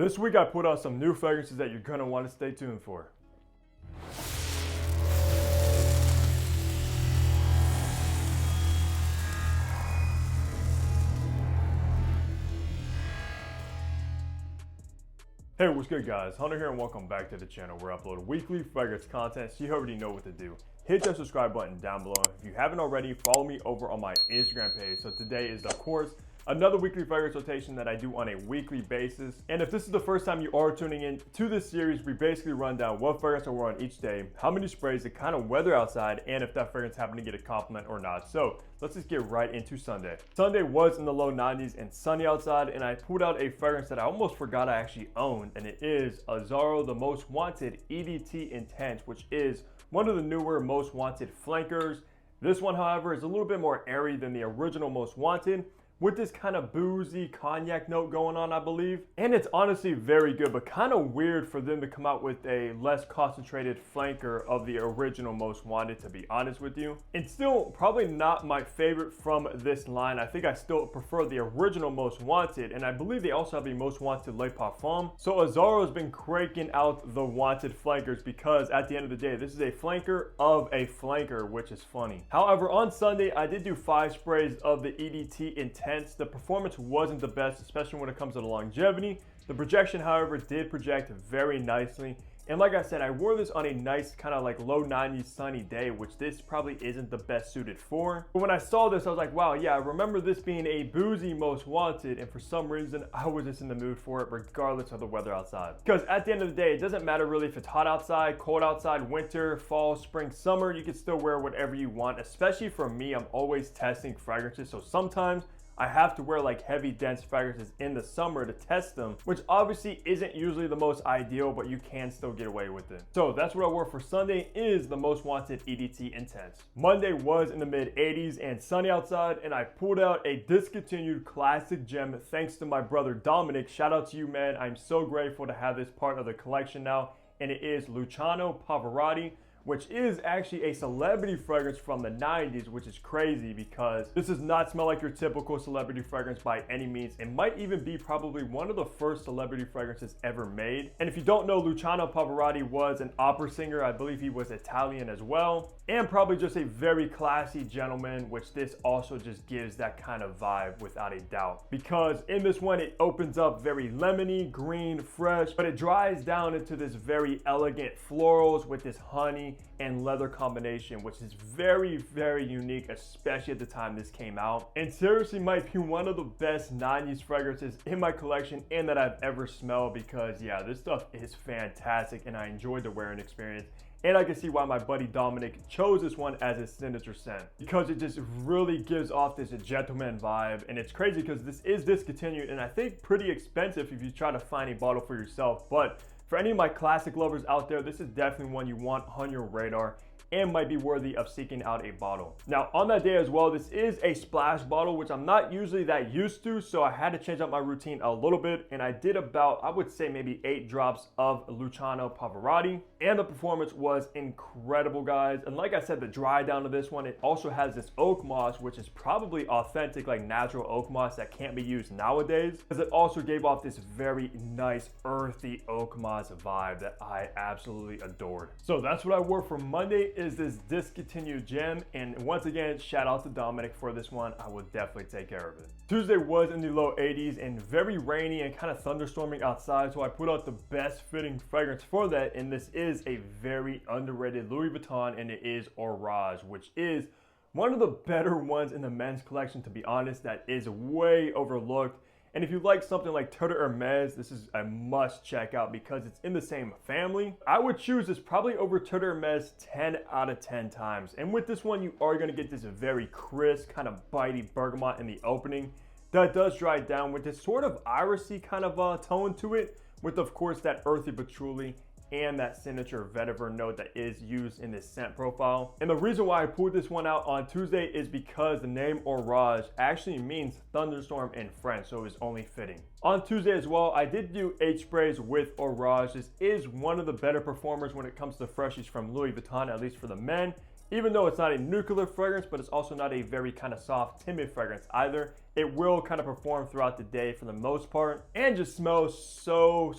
This week I put out some new fragrances that you're gonna want to stay tuned for. Hey, what's good guys? Hunter here and welcome back to the channel where I upload weekly fragrance content, so you already know what to do. Hit that subscribe button down below. If you haven't already, follow me over on my Instagram page. So today is, of course, another weekly fragrance rotation that I do on a weekly basis. And if this is the first time you are tuning in to this series, we basically run down what fragrance I wear on each day, how many sprays, the kind of weather outside, and if that fragrance happened to get a compliment or not. So let's just get right into Sunday. Sunday was in the low 90s and sunny outside, and I pulled out a fragrance that I almost forgot I actually owned, and it is a Zaharoff The Most Wanted EDT Intense, which is one of the newer Most Wanted flankers. This one, however, is a little bit more airy than the original Most Wanted, with this kind of boozy cognac note going on, I believe. And it's honestly very good, but kind of weird for them to come out with a less concentrated flanker of the original Most Wanted, to be honest with you. It's still probably not my favorite from this line. I think I still prefer the original Most Wanted, and I believe they also have a Most Wanted Le Parfum. So Azaro has been cranking out the wanted flankers because at the end of the day, this is a flanker of a flanker, which is funny. However, on Sunday, I did do 5 sprays of the EDT Intense. The performance wasn't the best, especially when it comes to the longevity. The projection, however, did project very nicely. And like I said, I wore this on a nice kind of like low 90s sunny day, which this probably isn't the best suited for. But when I saw this, I was like, wow, yeah, I remember this being a boozy Most Wanted, and for some reason, I was just in the mood for it regardless of the weather outside. Because at the end of the day, it doesn't matter really if it's hot outside, cold outside, winter, fall, spring, summer, you can still wear whatever you want. Especially for me, I'm always testing fragrances, so sometimes I have to wear like heavy dense fragrances in the summer to test them, which obviously isn't usually the most ideal, but you can still get away with it. So that's what I wore for Sunday, is the Most Wanted EDT Intense. Monday was in the mid 80s and sunny outside, and I pulled out a discontinued classic gem thanks to my brother Dominic. Shout out to you, man. I'm so grateful to have this part of the collection now, and it is Luciano Pavarotti, which is actually a celebrity fragrance from the 90s, which is crazy because this does not smell like your typical celebrity fragrance by any means. It might even be probably one of the first celebrity fragrances ever made. And if you don't know, Luciano Pavarotti was an opera singer. I believe he was Italian as well, and probably just a very classy gentleman, which this also just gives that kind of vibe without a doubt. Because in this one, it opens up very lemony, green, fresh, but it dries down into this very elegant florals with this honey and leather combination, which is very, very unique, especially at the time this came out. And seriously might be one of the best 90s fragrances in my collection and that I've ever smelled, because yeah, this stuff is fantastic and I enjoyed the wearing experience. And I can see why my buddy Dominic chose this one as his signature scent, because it just really gives off this gentleman vibe. And it's crazy because this is discontinued and I think pretty expensive if you try to find a bottle for yourself. But for any of my classic lovers out there, this is definitely one you want on your radar and might be worthy of seeking out a bottle. Now, on that day as well, this is a splash bottle, which I'm not usually that used to, so I had to change up my routine a little bit, and I did about, I would say maybe 8 drops of Luciano Pavarotti, and the performance was incredible, guys. And like I said, the dry down of this one, it also has this oak moss, which is probably authentic, like natural oak moss that can't be used nowadays, because it also gave off this very nice earthy oak moss vibe that I absolutely adored. So that's what I wore for Monday, is this discontinued gem. And once again, shout out to Dominic for this one. I will definitely take care of it. Tuesday was in the low 80s and very rainy and kind of thunderstorming outside, so I put out the best fitting fragrance for that, and this is a very underrated Louis Vuitton, and it is Orage, which is one of the better ones in the men's collection, to be honest, that is way overlooked. And if you like something like Terre Hermes, this is a must check out because it's in the same family. I would choose this probably over Terre Hermes 10 out of 10 times. And with this one, you are gonna get this very crisp, kind of bitey bergamot in the opening that does dry down with this sort of irisy kind of tone to it, with of course that earthy patchouli and that signature vetiver note that is used in this scent profile. And the reason why I pulled this one out on Tuesday is because the name Orage actually means thunderstorm in French, so it's only fitting. On Tuesday as well, I did do 8 sprays with Orage. This is one of the better performers when it comes to freshies from Louis Vuitton, at least for the men. Even though it's not a nuclear fragrance, but it's also not a very kind of soft, timid fragrance either. It will kind of perform throughout the day for the most part and just smells so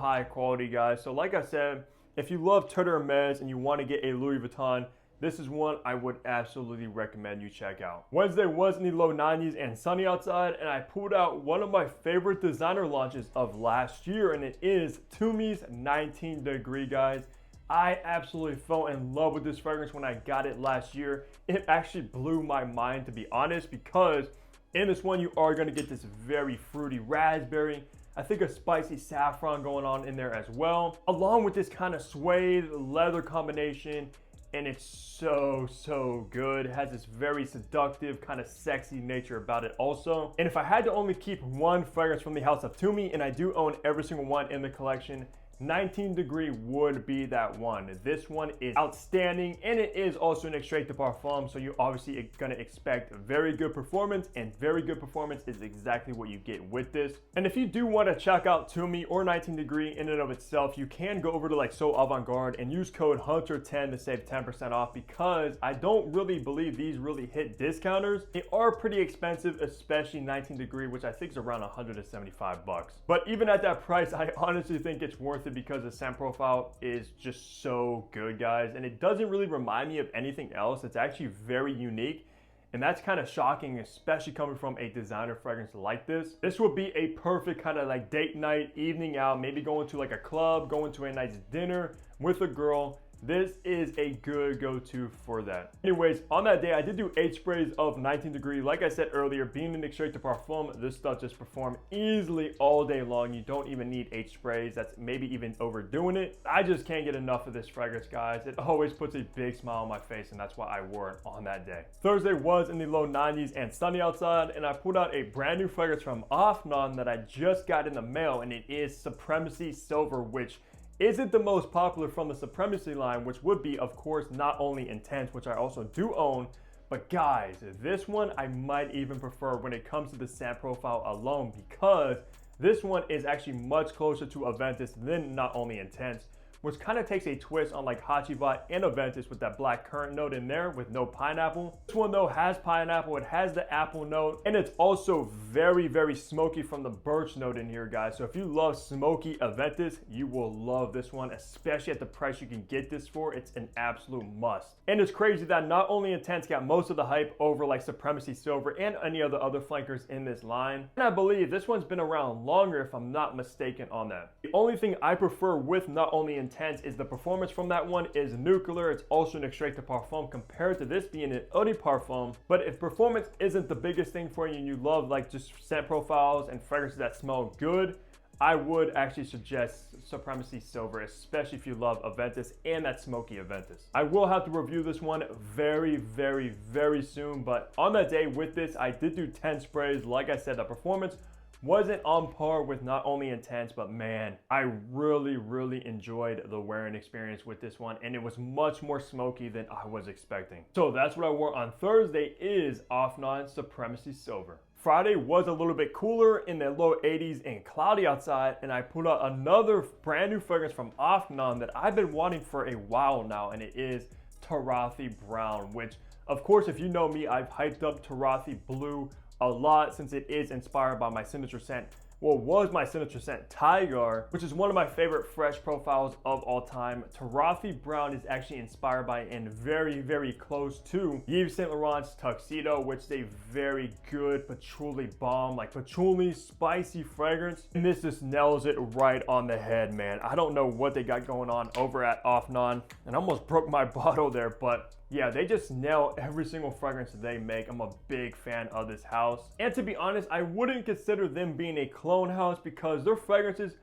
high quality, guys. So like I said, if you love Tour de Hermes and you want to get a Louis Vuitton, this is one I would absolutely recommend you check out. Wednesday was in the low 90s and sunny outside, and I pulled out one of my favorite designer launches of last year, and it is Tumi's 19 Degree, guys. I absolutely fell in love with this fragrance when I got it last year. It actually blew my mind, to be honest, because in this one you are going to get this very fruity raspberry, I think a spicy saffron going on in there as well, along with this kind of suede leather combination. And it's so good. It has this very seductive, kind of sexy nature about it also. And if I had to only keep one fragrance from the house of Tumi, and I do own every single one in the collection, 19 Degree would be that one. This one is outstanding, and it is also an extrait de parfum, so you're obviously gonna expect very good performance, and very good performance is exactly what you get with this. And if you do want to check out Tumi or 19 Degree in and of itself, you can go over to like So Avant-Garde and use code Hunter10 to save 10% off, because I don't really believe these really hit discounters. They are pretty expensive, especially 19 Degree, which I think is around 175 bucks. But even at that price, I honestly think it's worth it because the scent profile is just so good, guys, and it doesn't really remind me of anything else. It's actually very unique, and that's kind of shocking, especially coming from a designer fragrance like this. This would be a perfect kind of like date night, evening out, maybe going to like a club, going to a nice dinner with a girl. This is a good go-to for that. Anyways, on that day, I did do 8 sprays of 19 Degree. Like I said earlier, being an extrait de parfum, this stuff just performed easily all day long. You don't even need 8 sprays. That's maybe even overdoing it. I just can't get enough of this fragrance, guys. It always puts a big smile on my face, and that's why I wore it on that day. Thursday was in the low 90s and sunny outside, and I pulled out a brand new fragrance from Afnan that I just got in the mail, and it is Supremacy Silver, which isn't the most popular from the Supremacy line, which would be, of course, not only Intense, which I also do own, but guys, this one I might even prefer when it comes to the scent profile alone, because this one is actually much closer to Aventus than Not Only Intense, which kind of takes a twist on like hacivat and aventus with that black currant note in there with no pineapple. This one though has pineapple, it has the apple note, and it's also very smoky from the birch note in here, guys. So if you love smoky aventus, you will love this one, especially at the price you can get this for. It's an absolute must. And it's crazy that Not Only Intense got most of the hype over like Supremacy Silver and any of the other flankers in this line, and I believe this one's been around longer if I'm not mistaken on that. The only thing I prefer with Not Only Intense is the performance from that one is nuclear. It's also an extrait de parfum compared to this being an eau de parfum. But if performance isn't the biggest thing for you and you love like just scent profiles and fragrances that smell good, I would actually suggest Supremacy Silver, especially if you love Aventus and that smoky Aventus. I will have to review this one very soon, but on that day with this, I did do 10 sprays. Like I said, the performance wasn't on par with Not Only Intense, but man, I really enjoyed the wearing experience with this one, and it was much more smoky than I was expecting. So that's what I wore on Thursday, is Afnan Supremacy Silver. Friday was a little bit cooler in the low 80s and cloudy outside, and I pulled out another brand new fragrance from Afnan that I've been wanting for a while now, and it is Tarathi Brown, which of course, if you know me, I've hyped up Tarathi Blue a lot since it is inspired by my signature scent. Well, was my signature scent Tiger, which is one of my favorite fresh profiles of all time. Tarathi Brown is actually inspired by and very close to Yves Saint Laurent's Tuxedo, which is a very good patchouli bomb, like patchouli spicy fragrance. And this just nails it right on the head, man. I don't know what they got going on over at Afnan, and I almost broke my bottle there, but yeah, they just nail every single fragrance that they make. I'm a big fan of this house. And to be honest, I wouldn't consider them being a clone house because their fragrances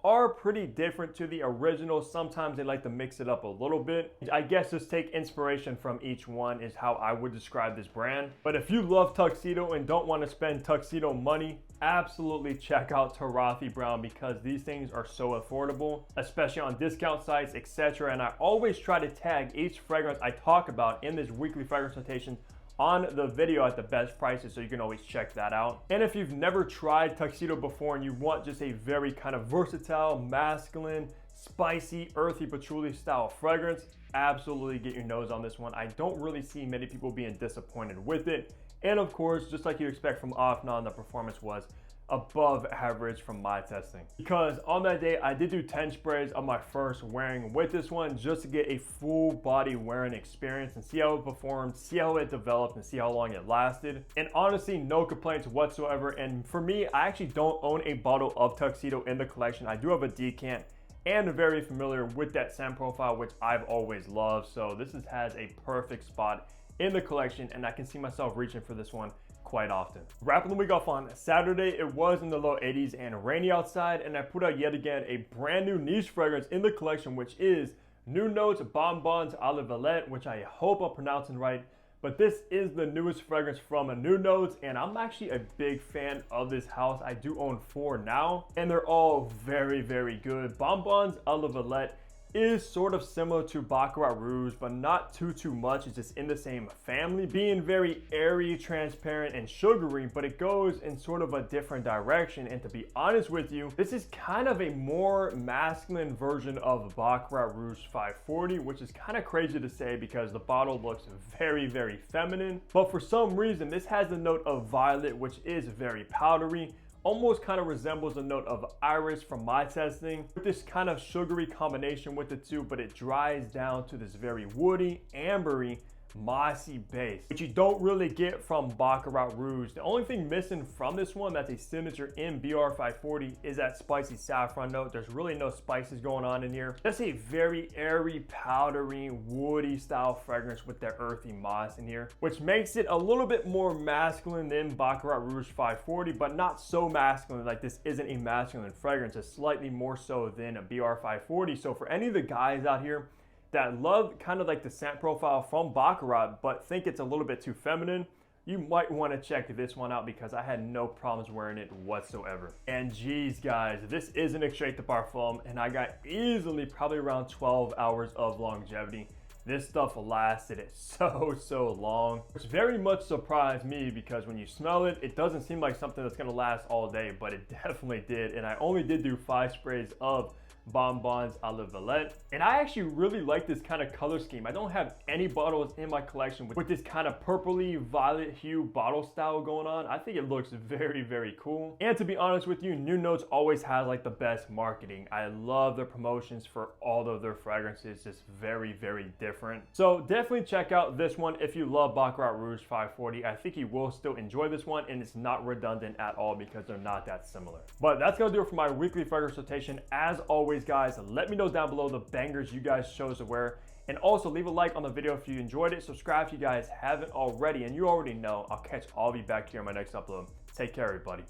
are pretty different to the original. Sometimes they like to mix it up a little bit. I guess just take inspiration from each one is how I would describe this brand. But if you love Tuxedo and don't want to spend Tuxedo money, absolutely check out Tarathi Brown, because these things are so affordable, especially on discount sites, etc. And I always try to tag each fragrance I talk about in this weekly fragrance notation on the video at the best prices, so you can always check that out. And if you've never tried Tuxedo before and you want just a very kind of versatile, masculine, spicy, earthy patchouli style fragrance. Absolutely get your nose on this one. I don't really see many people being disappointed with it. And of course, just like you expect from Afnan, the performance was above average from my testing. Because on that day, I did do 10 sprays of my first wearing with this one just to get a full body wearing experience and see how it performed, see how it developed, and see how long it lasted. And honestly, no complaints whatsoever. And for me, I actually don't own a bottle of Tuxedo in the collection. I do have a decant and very familiar with that scent profile, which I've always loved. So this has a perfect spot in the collection, and I can see myself reaching for this one quite often. Wrapping the week off on Saturday, it was in the low 80s and rainy outside, and I put out yet again a brand new niche fragrance in the collection, which is New Notes Bonbons à la Valette, which I hope I'm pronouncing right. But this is the newest fragrance from a New Notes, and I'm actually a big fan of this house. I do own 4 now, and they're all very, very good. Bonbons à la Valette is sort of similar to Baccarat Rouge, but not too much. It's just in the same family, being very airy, transparent, and sugary, but it goes in sort of a different direction. And to be honest with you, this is kind of a more masculine version of Baccarat Rouge 540, which is kind of crazy to say because the bottle looks very, very feminine. But for some reason, this has a note of violet, which is very powdery. Almost kind of resembles a note of iris from my testing, with this kind of sugary combination with the two, but it dries down to this very woody, ambery, mossy base, which you don't really get from Baccarat Rouge. The only thing missing from this one that's a signature in BR 540 is that spicy saffron note. There's really no spices going on in here. That's a very airy, powdery, woody style fragrance with that earthy moss in here, which makes it a little bit more masculine than Baccarat Rouge 540, but not so masculine. Like, this isn't a masculine fragrance. It's slightly more so than a BR 540. So for any of the guys out here that love kind of like the scent profile from Baccarat, but think it's a little bit too feminine, you might want to check this one out because I had no problems wearing it whatsoever. And geez, guys, this is an extrait de parfum, and I got easily probably around 12 hours of longevity. This stuff lasted it so long, which very much surprised me because when you smell it, it doesn't seem like something that's gonna last all day, but it definitely did. And I only did do 5 sprays of Bonbons à la Valette, and I actually really like this kind of color scheme. I don't have any bottles in my collection with this kind of purpley violet hue bottle style going on. I think it looks very, very cool. And to be honest with you, New Notes always has like the best marketing. I love their promotions for all of their fragrances, just very, very different. So definitely check out this one if you love Baccarat Rouge 540. I think you will still enjoy this one, and it's not redundant at all because they're not that similar. But that's gonna do it for my weekly fragrance rotation. As always, guys, let me know down below the bangers you guys chose to wear, and also leave a like on the video if you enjoyed it. Subscribe if you guys haven't already, and you already know I'll catch all of you back here in my next upload. Take care, everybody.